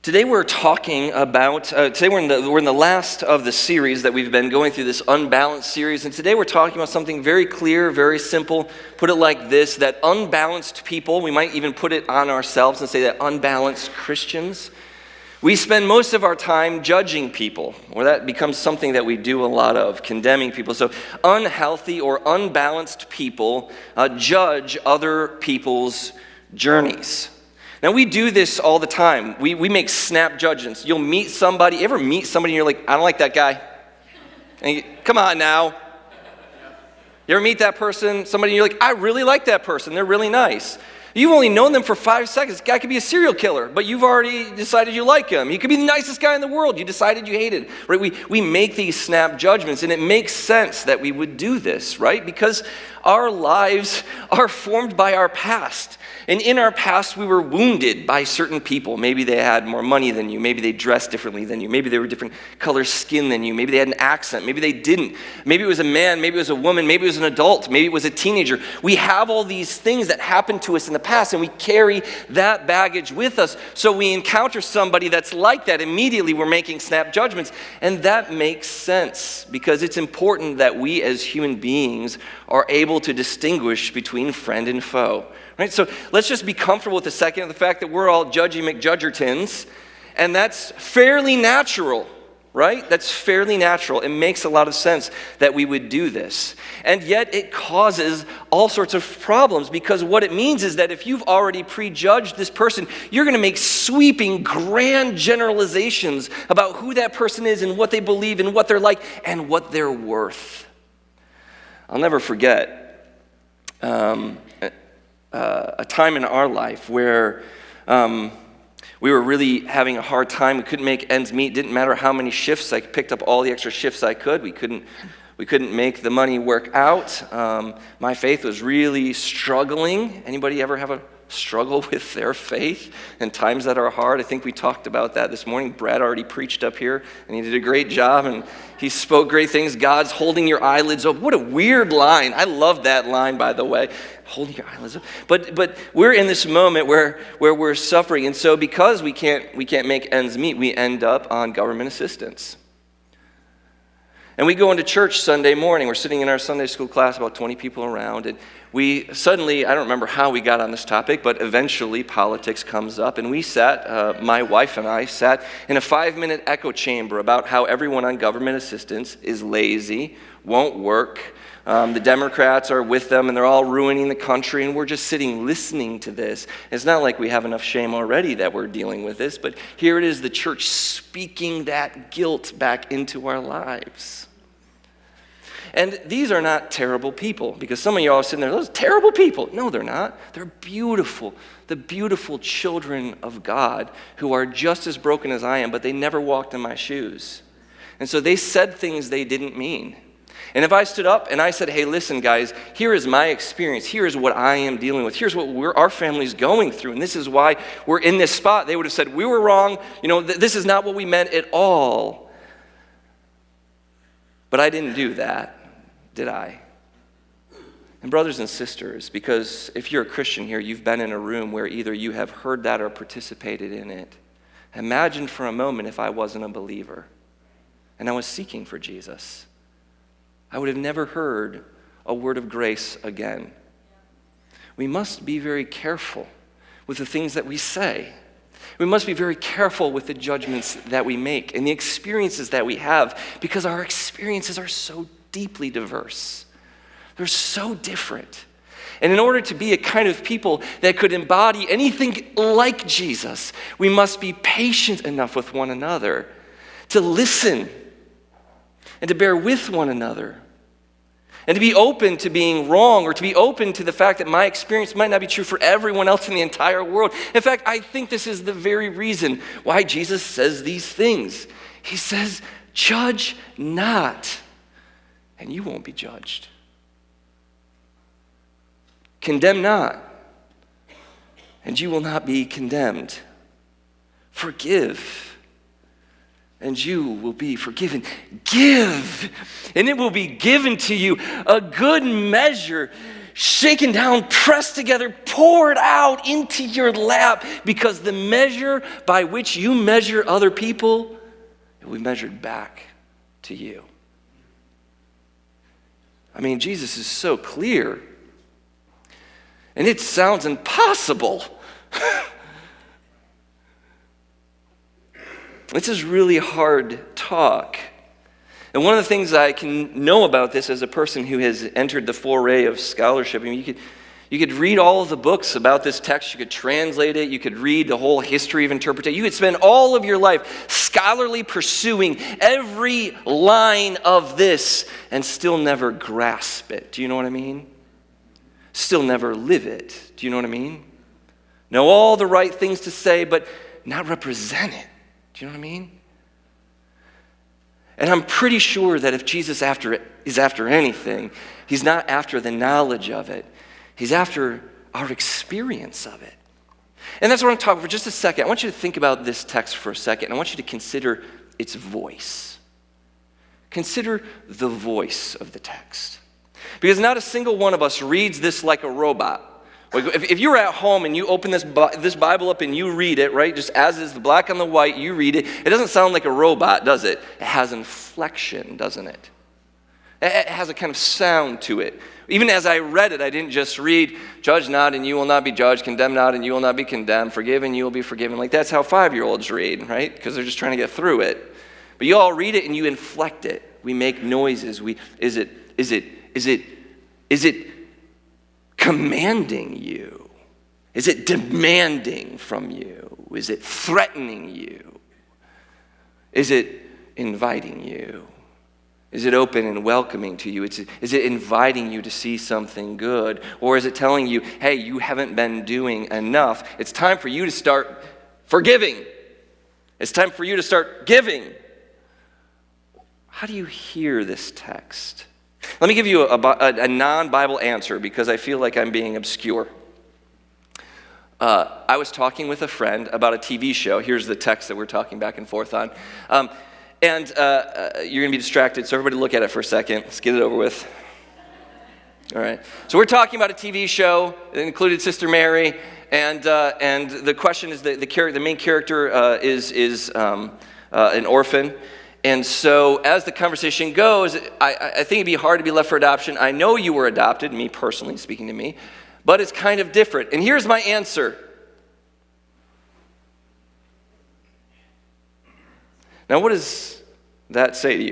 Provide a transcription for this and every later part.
Today we're talking about, today we're in the last of the series that we've been going through, this Unbalanced series, and today we're talking about something very clear, very simple. Put it like this, that unbalanced people, we might even put it on ourselves and say that unbalanced Christians, we spend most of our time judging people, or that becomes something that we do a lot of, condemning people. So unhealthy or unbalanced people judge other people's journeys. Now, we do this all the time. We make snap judgments. You'll meet somebody. You ever meet somebody and you're like, I don't like that guy? And come on now. You ever meet that person, somebody, and you're like, I really like that person. They're really nice. You've only known them for 5 seconds. This guy could be a serial killer, but you've already decided you like him. He could be the nicest guy in the world. You decided you hated. Right? We make these snap judgments, and it makes sense that we would do this, right? Because our lives are formed by our past. And in our past, we were wounded by certain people. Maybe they had more money than you. Maybe they dressed differently than you. Maybe they were different color skin than you. Maybe they had an accent. Maybe they didn't. Maybe it was a man. Maybe it was a woman. Maybe it was an adult. Maybe it was a teenager. We have all these things that happened to us in the past, and we carry that baggage with us. So we encounter somebody that's like that. Immediately, we're making snap judgments. And that makes sense because it's important that we as human beings are able to distinguish between friend and foe. Right? So let's just be comfortable with the second of the fact that we're all judgy McJudgertons, and that's fairly natural, right? That's fairly natural. It makes a lot of sense that we would do this. And yet it causes all sorts of problems because what it means is that if you've already prejudged this person, you're going to make sweeping, grand generalizations about who that person is and what they believe and what they're like and what they're worth. I'll never forget a time in our life where we were really having a hard time. We couldn't make ends meet. Didn't matter how many shifts. I picked up all the extra shifts I could. We couldn't make the money work out. My faith was really struggling. Anybody ever have a struggle with their faith and times that are hard? I think we talked about that this morning. Brad already preached up here, and he did a great job, and he spoke great things. God's holding your eyelids open. What a weird line. I love that line, by the way. Holding your eyelids open. But we're in this moment where we're suffering, and so because we can't make ends meet, we end up on government assistance. And we go into church Sunday morning. We're sitting in our Sunday school class, about 20 people around, and we suddenly, I don't remember how we got on this topic, but eventually politics comes up, and we sat, my wife and I sat in a 5-minute echo chamber about how everyone on government assistance is lazy, won't work. The Democrats are with them, and they're all ruining the country, and we're just sitting listening to this. It's not like we have enough shame already that we're dealing with this, but here it is, the church speaking that guilt back into our lives. And these are not terrible people, because some of you all are sitting there, those terrible people. No, they're not. They're beautiful, the beautiful children of God who are just as broken as I am, but they never walked in my shoes. And so they said things they didn't mean. And if I stood up and I said, hey, listen, guys, here is my experience. Here is what I am dealing with. Here's what our family's going through, and this is why we're in this spot. They would have said, we were wrong. This is not what we meant at all. But I didn't do that. Did I? And brothers and sisters, because if you're a Christian here, you've been in a room where either you have heard that or participated in it. Imagine for a moment if I wasn't a believer and I was seeking for Jesus. I would have never heard a word of grace again. We must be very careful with the things that we say. We must be very careful with the judgments that we make and the experiences that we have, because our experiences are so deeply diverse. They're so different. And in order to be a kind of people that could embody anything like Jesus, we must be patient enough with one another to listen and to bear with one another and to be open to being wrong, or to be open to the fact that my experience might not be true for everyone else in the entire world. In fact, I think this is the very reason why Jesus says these things. He says, judge not, and you won't be judged. Condemn not, and you will not be condemned. Forgive, and you will be forgiven. Give, and it will be given to you. A good measure, shaken down, pressed together, poured out into your lap, because the measure by which you measure other people, it will be measured back to you. I mean, Jesus is so clear, and it sounds impossible. This is really hard talk. And one of the things I can know about this as a person who has entered the foray of scholarship, I mean, you could read all of the books about this text, you could translate it, you could read the whole history of interpretation, you could spend all of your life scholarly pursuing every line of this and still never grasp it. Do you know what I mean? Still never live it. Do you know what I mean? Know all the right things to say, but not represent it. Do you know what I mean? And I'm pretty sure that if Jesus is after anything, he's not after the knowledge of it. He's after our experience of it. And that's what I'm talking for just a second. I want you to think about this text for a second. I want you to consider its voice. Consider the voice of the text. Because not a single one of us reads this like a robot. Like if you're at home and you open this Bible up and you read it, right, just as is the black on the white, you read it, it doesn't sound like a robot, does it? It has inflection, doesn't it? It has a kind of sound to it. Even as I read it, I didn't just read, judge not and you will not be judged, condemn not and you will not be condemned, forgive and you will be forgiven. Like that's how 5-year-olds read, right? Because they're just trying to get through it. But you all read it and you inflect it. We make noises. Is it commanding you? Is it demanding from you? Is it threatening you? Is it inviting you? Is it open and welcoming to you? Is it inviting you to see something good? Or is it telling you, hey, you haven't been doing enough. It's time for you to start forgiving. It's time for you to start giving. How do you hear this text? Let me give you a non-Bible answer because I feel like I'm being obscure. I was talking with a friend about a TV show. Here's the text that we're talking back and forth on. And you're going to be distracted, so everybody look at it for a second. Let's get it over with. All right. So we're talking about a TV show. It included Sister Mary. And the question is, the main character is an orphan. And so as the conversation goes, I think it'd be hard to be left for adoption. I know you were adopted, me personally, speaking to me, but it's kind of different. And here's my answer. Now, what does that say to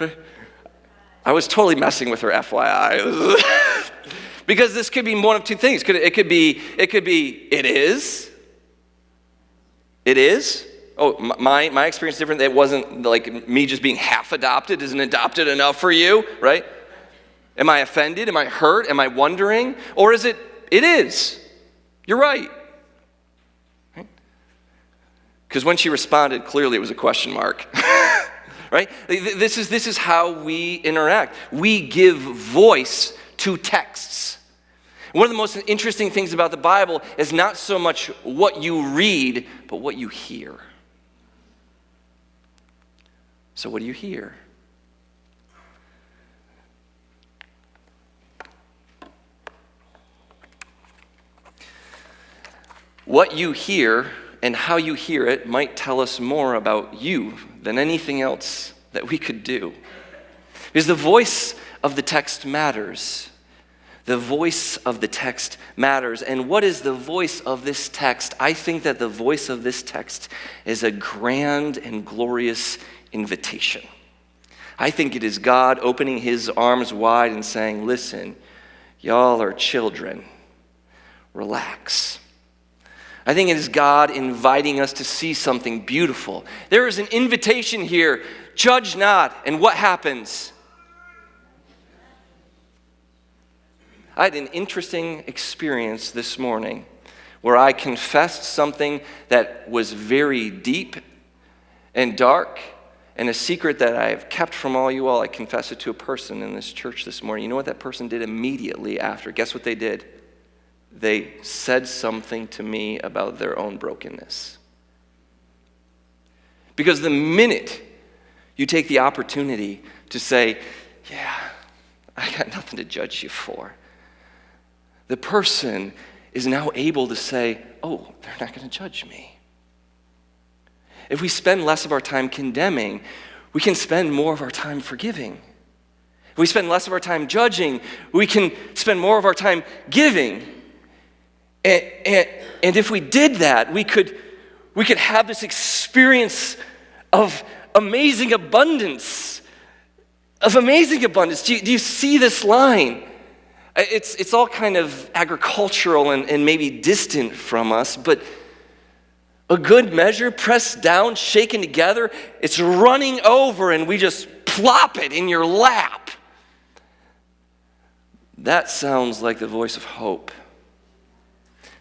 you? I was totally messing with her, FYI. Because this could be one of two things. It could be, it is. It is. Oh, my experience is different. It wasn't like me just being half adopted. Isn't adopted enough for you, right? Am I offended? Am I hurt? Am I wondering? Or is it is? You're right. Because when she responded, clearly it was a question mark. Right? This is how we interact. We give voice to texts. One of the most interesting things about the Bible is not so much what you read, but what you hear. So what do you hear? What you hear and how you hear it might tell us more about you than anything else that we could do. Because the voice of the text matters. The voice of the text matters. And what is the voice of this text? I think that the voice of this text is a grand and glorious invitation. I think it is God opening his arms wide and saying, listen, y'all are children. Relax. I think it is God inviting us to see something beautiful. There is an invitation here. Judge not. And what happens? I had an interesting experience this morning where I confessed something that was very deep and dark and a secret that I have kept from all you all. I confessed it to a person in this church this morning. You know what that person did immediately after? Guess what they did? They said something to me about their own brokenness. Because the minute You take the opportunity to say, yeah, I got nothing to judge you for. The person is now able to say, oh, they're not going to judge me. If we spend less of our time condemning, we can spend more of our time forgiving. If we spend less of our time judging, we can spend more of our time giving. And if we did that, we could have this experience of amazing abundance. Do you see this line? It's all kind of agricultural and maybe distant from us, but a good measure, pressed down, shaken together, it's running over and we just plop it in your lap. That sounds like the voice of hope.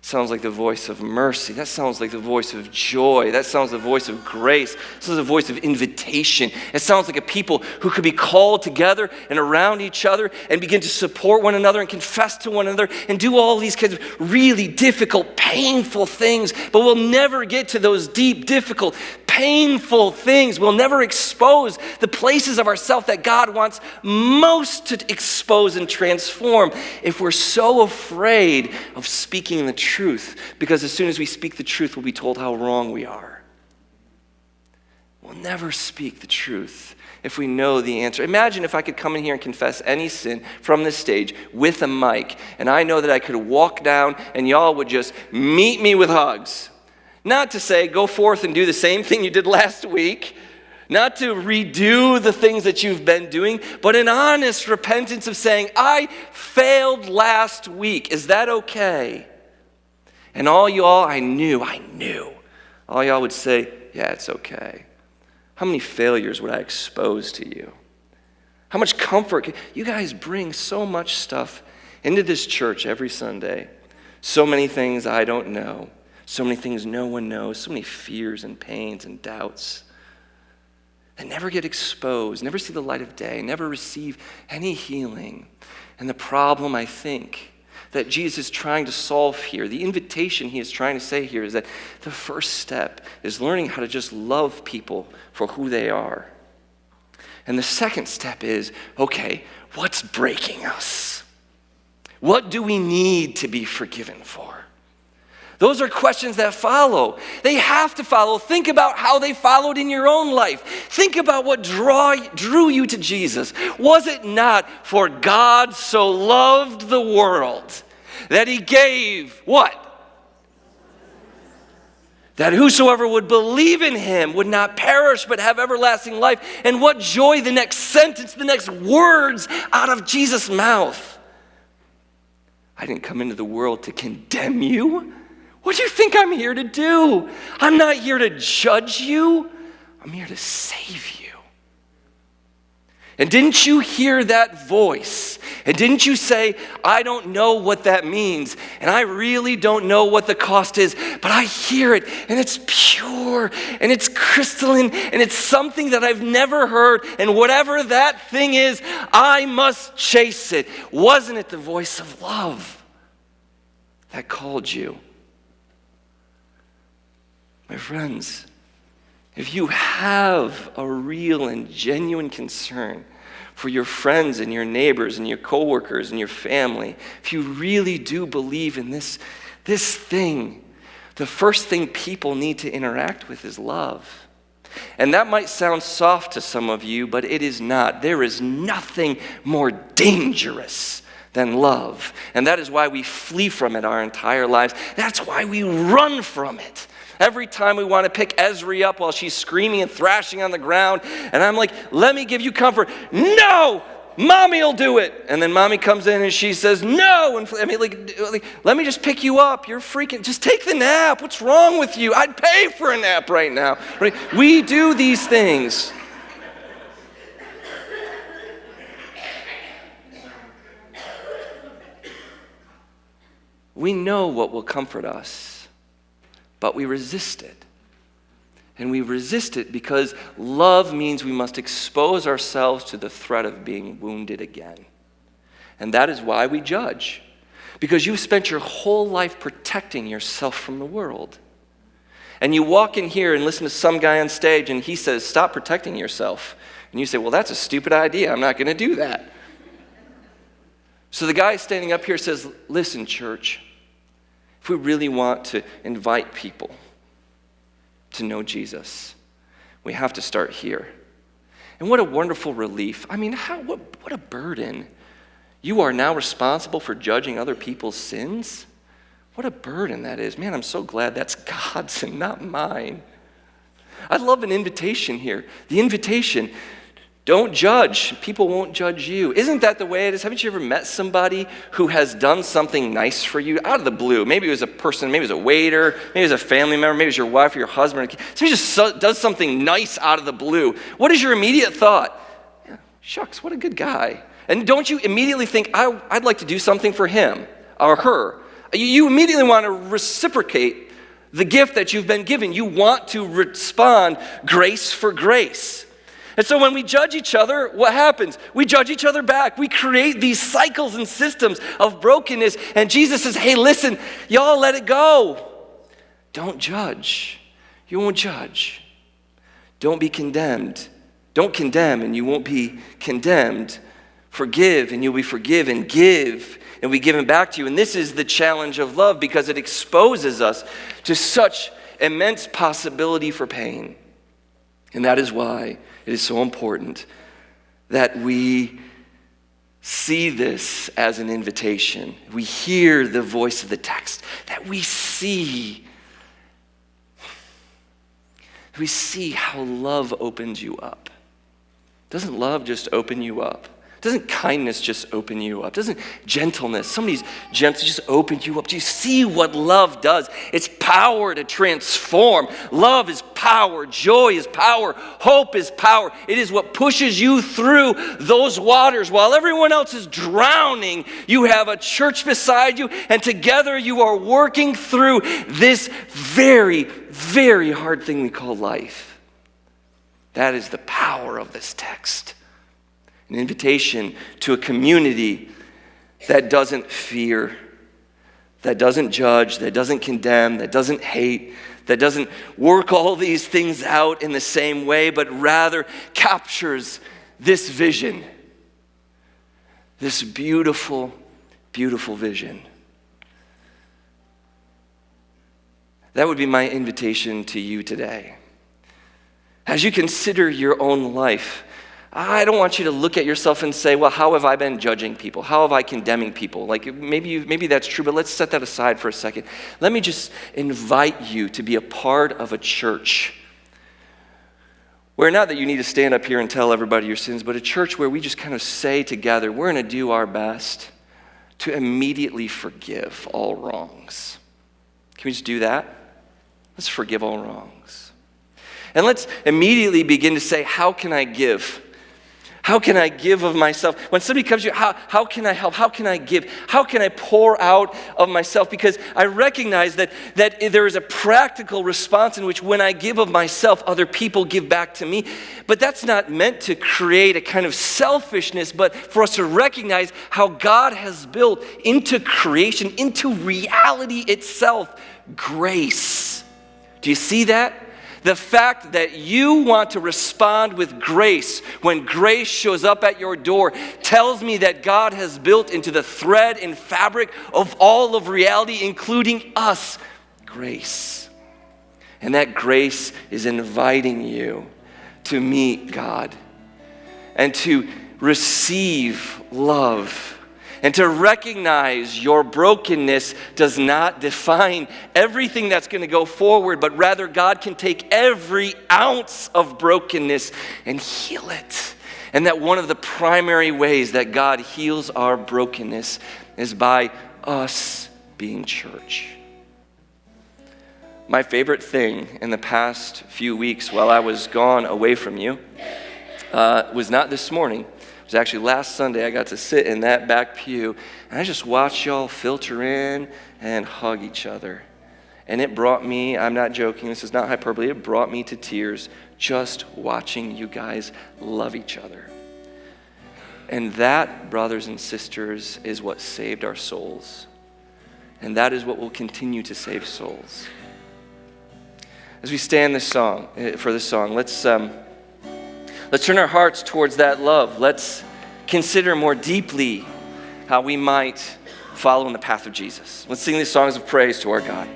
Sounds like the voice of mercy. That sounds like the voice of joy. That sounds like the voice of grace. This is the voice of invitation. It sounds like a people who could be called together and around each other and begin to support one another and confess to one another and do all these kinds of really difficult, painful things. But we'll never get to those deep, difficult, painful things. We'll never expose the places of ourselves that God wants most to expose and transform if we're so afraid of speaking the truth. Because as soon as we speak the truth, we'll be told how wrong we are. We'll never speak the truth if we know the answer. Imagine if I could come in here and confess any sin from this stage with a mic, and I know that I could walk down and y'all would just meet me with hugs. Not to say, go forth and do the same thing you did last week. Not to redo the things that you've been doing, but an honest repentance of saying, I failed last week. Is that okay? And all y'all, I knew, all y'all would say, yeah, it's okay. How many failures would I expose to you? How much comfort? You guys bring so much stuff into this church every Sunday. So many things I don't know. So many things no one knows, so many fears and pains and doubts that never get exposed, never see the light of day, never receive any healing. And the problem, I think, that Jesus is trying to solve here, the invitation he is trying to say here is that the first step is learning how to just love people for who they are. And the second step is, okay, what's breaking us? What do we need to be forgiven for? Those are questions that follow. They have to follow. Think about how they followed in your own life. Think about what drew you to Jesus. Was it not for God so loved the world that he gave what? That whosoever would believe in him would not perish but have everlasting life. And what joy the next sentence, the next words out of Jesus' mouth. I didn't come into the world to condemn you. What do you think I'm here to do? I'm not here to judge you. I'm here to save you. And didn't you hear that voice? And didn't you say, I don't know what that means, and I really don't know what the cost is, but I hear it, and it's pure, and it's crystalline, and it's something that I've never heard, and whatever that thing is, I must chase it. Wasn't it the voice of love that called you? My friends, if you have a real and genuine concern for your friends and your neighbors and your coworkers and your family, if you really do believe in this thing, the first thing people need to interact with is love. And that might sound soft to some of you, but it is not. There is nothing more dangerous than love. And that is why we flee from it our entire lives. That's why we run from it. Every time we want to pick Esri up while she's screaming and thrashing on the ground, and I'm like, let me give you comfort. No, mommy will do it. And then mommy comes in and she says, no. And I mean, let me just pick you up. You're freaking, just take the nap. What's wrong with you? I'd pay for a nap right now. Right? We do these things. We know what will comfort us. But we resist it. And we resist it because love means we must expose ourselves to the threat of being wounded again. And that is why we judge. Because you've spent your whole life protecting yourself from the world. And you walk in here and listen to some guy on stage and he says, stop protecting yourself. And you say, well, that's a stupid idea. I'm not going to do that. So the guy standing up here says, listen, church, if we really want to invite people to know Jesus, we have to start here. And what a wonderful relief. I mean, what a burden. You are now responsible for judging other people's sins? What a burden that is. Man, I'm so glad that's God's and not mine. I love an invitation here. The invitation, don't judge. People won't judge you. Isn't that the way it is? Haven't you ever met somebody who has done something nice for you out of the blue? Maybe it was a person, maybe it was a waiter, maybe it was a family member, maybe it was your wife or your husband. Somebody just does something nice out of the blue. What is your immediate thought? Yeah, shucks, what a good guy. And don't you immediately think, I'd like to do something for him or her? You immediately want to reciprocate the gift that you've been given. You want to respond grace for grace. And so when we judge each other, what happens? We judge each other back. We create these cycles and systems of brokenness. And Jesus says, hey, listen, y'all let it go. Don't judge. You won't judge. Don't be condemned. Don't condemn and you won't be condemned. Forgive and you'll be forgiven. Give and we give it back to you. And this is the challenge of love because it exposes us to such immense possibility for pain. And that is why it is so important that we see this as an invitation. We hear the voice of the text, that we see how love opens you up. Doesn't love just open you up? Doesn't kindness just open you up? Doesn't gentleness, somebody's gentle just open you up? Do you see what love does? It's power to transform. Love is power. Joy is power. Hope is power. It is what pushes you through those waters. While everyone else is drowning, you have a church beside you, and together you are working through this very, very hard thing we call life. That is the power of this text. An invitation to a community that doesn't fear, that doesn't judge, that doesn't condemn, that doesn't hate, that doesn't work all these things out in the same way, but rather captures this vision, this beautiful, beautiful vision. That would be my invitation to you today. As you consider your own life, I don't want you to look at yourself and say, well, how have I been judging people? How have I condemning people? Like maybe that's true, but let's set that aside for a second. Let me just invite you to be a part of a church where not that you need to stand up here and tell everybody your sins, but a church where we just kind of say together, we're going to do our best to immediately forgive all wrongs. Can we just do that? Let's forgive all wrongs. And let's immediately begin to say, how can I give? How can I give of myself? When somebody comes to you, how can I help? How can I give? How can I pour out of myself? Because I recognize that there is a practical response in which when I give of myself, other people give back to me. But that's not meant to create a kind of selfishness, but for us to recognize how God has built into creation, into reality itself, grace. Do you see that? The fact that you want to respond with grace when grace shows up at your door tells me that God has built into the thread and fabric of all of reality, including us, grace. And that grace is inviting you to meet God and to receive love. And to recognize your brokenness does not define everything that's going to go forward, but rather God can take every ounce of brokenness and heal it. And that one of the primary ways that God heals our brokenness is by us being church. My favorite thing in the past few weeks while I was gone away from you was not this morning. It was actually last Sunday. I got to sit in that back pew, and I just watched y'all filter in and hug each other. And it brought me, I'm not joking, this is not hyperbole, it brought me to tears just watching you guys love each other. And that, brothers and sisters, is what saved our souls. And that is what will continue to save souls. as we stand this song, for this song, let's turn our hearts towards that love. Let's consider more deeply how we might follow in the path of Jesus. Let's sing these songs of praise to our God.